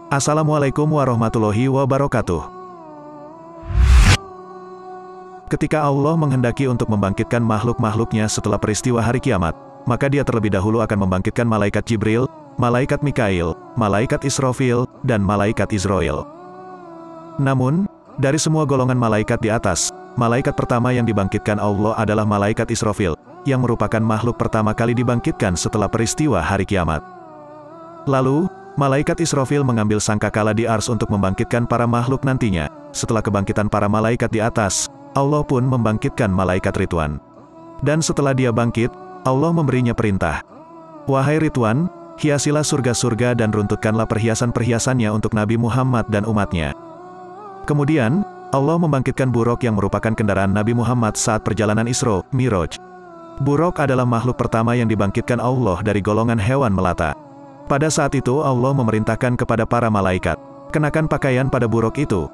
Assalamualaikum warahmatullahi wabarakatuh. Ketika Allah menghendaki untuk membangkitkan makhluk-makhluknya setelah peristiwa hari kiamat, maka Dia terlebih dahulu akan membangkitkan malaikat Jibril, malaikat Mikail, malaikat Israfil, dan malaikat Izrail. Namun, dari semua golongan malaikat di atas, malaikat pertama yang dibangkitkan Allah adalah malaikat Israfil, yang merupakan makhluk pertama kali dibangkitkan setelah peristiwa hari kiamat. Lalu, malaikat Israfil mengambil sangkakala di ars untuk membangkitkan para makhluk nantinya. Setelah kebangkitan para malaikat di atas, Allah pun membangkitkan malaikat Ridwan. Dan setelah dia bangkit, Allah memberinya perintah. Wahai Ridwan, hiasilah surga-surga dan runtutkanlah perhiasan-perhiasannya untuk Nabi Muhammad dan umatnya. Kemudian, Allah membangkitkan Buraq yang merupakan kendaraan Nabi Muhammad saat perjalanan Isra Miraj. Buraq adalah makhluk pertama yang dibangkitkan Allah dari golongan hewan melata. Pada saat itu Allah memerintahkan kepada para malaikat, kenakan pakaian pada Buraq itu.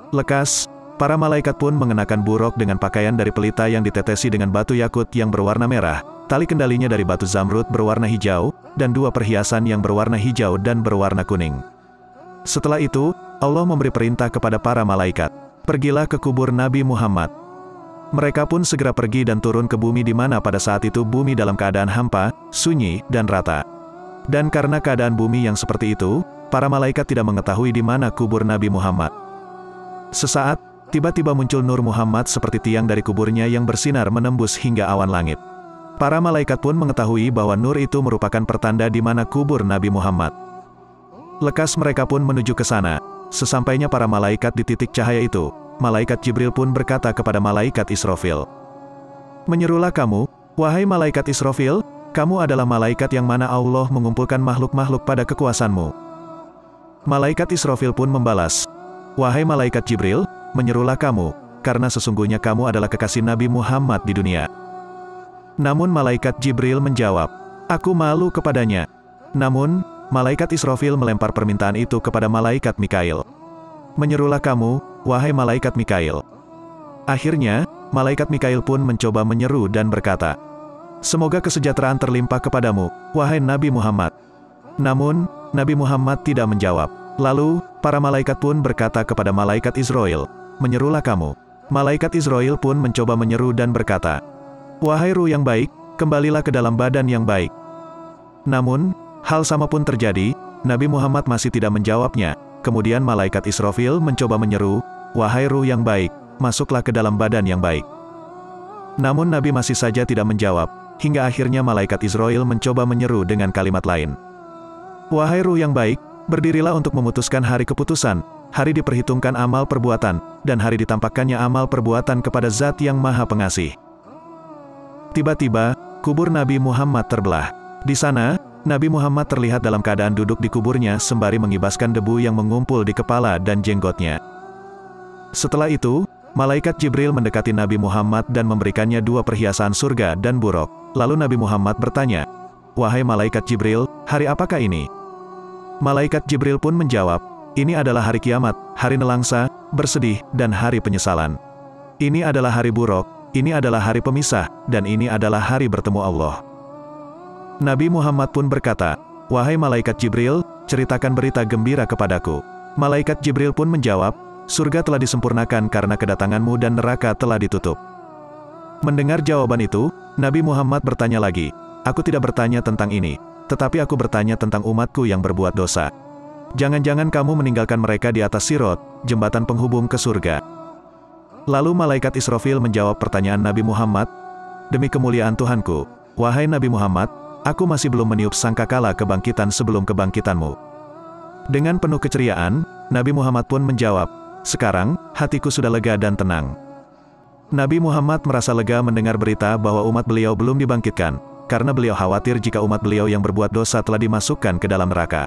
Lekas, para malaikat pun mengenakan Buraq dengan pakaian dari pelita yang ditetesi dengan batu yakut yang berwarna merah, tali kendalinya dari batu zamrud berwarna hijau, dan dua perhiasan yang berwarna hijau dan berwarna kuning. Setelah itu, Allah memberi perintah kepada para malaikat, pergilah ke kubur Nabi Muhammad. Mereka pun segera pergi dan turun ke bumi di mana pada saat itu bumi dalam keadaan hampa, sunyi, dan rata. Dan karena keadaan bumi yang seperti itu, para malaikat tidak mengetahui di mana kubur Nabi Muhammad. Sesaat, tiba-tiba muncul Nur Muhammad seperti tiang dari kuburnya yang bersinar menembus hingga awan langit. Para malaikat pun mengetahui bahwa Nur itu merupakan pertanda di mana kubur Nabi Muhammad. Lekas mereka pun menuju ke sana. Sesampainya para malaikat di titik cahaya itu, malaikat Jibril pun berkata kepada malaikat Israfil, "Menyerulah kamu, wahai malaikat Israfil, kamu adalah malaikat yang mana Allah mengumpulkan makhluk-makhluk pada kekuasaanmu." Malaikat Israfil pun membalas, "Wahai malaikat Jibril, menyerulah kamu, karena sesungguhnya kamu adalah kekasih Nabi Muhammad di dunia." Namun malaikat Jibril menjawab, "Aku malu kepadanya." Namun, malaikat Israfil melempar permintaan itu kepada malaikat Mikail. "Menyerulah kamu, wahai malaikat Mikail." Akhirnya, malaikat Mikail pun mencoba menyeru dan berkata, "Semoga kesejahteraan terlimpah kepadamu, wahai Nabi Muhammad." Namun, Nabi Muhammad tidak menjawab. Lalu, para malaikat pun berkata kepada malaikat Izrail, "Menyerulah kamu." Malaikat Izrail pun mencoba menyeru dan berkata, "Wahai ruh yang baik, kembalilah ke dalam badan yang baik." Namun, hal sama pun terjadi, Nabi Muhammad masih tidak menjawabnya. Kemudian malaikat Israfil mencoba menyeru, "Wahai ruh yang baik, masuklah ke dalam badan yang baik." Namun Nabi masih saja tidak menjawab. Hingga akhirnya malaikat Izrail mencoba menyeru dengan kalimat lain. "Wahai ruh yang baik, berdirilah untuk memutuskan hari keputusan, hari diperhitungkan amal perbuatan, dan hari ditampakkannya amal perbuatan kepada Zat yang Maha Pengasih." Tiba-tiba, kubur Nabi Muhammad terbelah. Di sana, Nabi Muhammad terlihat dalam keadaan duduk di kuburnya sembari mengibaskan debu yang mengumpul di kepala dan jenggotnya. Setelah itu, malaikat Jibril mendekati Nabi Muhammad dan memberikannya dua perhiasan surga dan Buraq. Lalu Nabi Muhammad bertanya, "Wahai malaikat Jibril, hari apakah ini?" Malaikat Jibril pun menjawab, "Ini adalah hari kiamat, hari nelangsa, bersedih, dan hari penyesalan. Ini adalah hari Buraq, ini adalah hari pemisah, dan ini adalah hari bertemu Allah." Nabi Muhammad pun berkata, "Wahai malaikat Jibril, ceritakan berita gembira kepadaku." Malaikat Jibril pun menjawab, "Surga telah disempurnakan karena kedatanganmu dan neraka telah ditutup." Mendengar jawaban itu, Nabi Muhammad bertanya lagi, "Aku tidak bertanya tentang ini, tetapi aku bertanya tentang umatku yang berbuat dosa. Jangan-jangan kamu meninggalkan mereka di atas Sirat, jembatan penghubung ke surga." Lalu malaikat Israfil menjawab pertanyaan Nabi Muhammad, "Demi kemuliaan Tuhanku, wahai Nabi Muhammad, aku masih belum meniup sangkakala kebangkitan sebelum kebangkitanmu." Dengan penuh keceriaan, Nabi Muhammad pun menjawab, "Sekarang, hatiku sudah lega dan tenang." Nabi Muhammad merasa lega mendengar berita bahwa umat beliau belum dibangkitkan, karena beliau khawatir jika umat beliau yang berbuat dosa telah dimasukkan ke dalam neraka.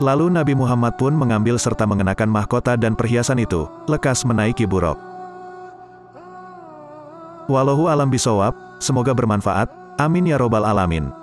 Lalu Nabi Muhammad pun mengambil serta mengenakan mahkota dan perhiasan itu, lekas menaiki Buraq. Wallahu alam bisawab, semoga bermanfaat, amin ya robbal alamin.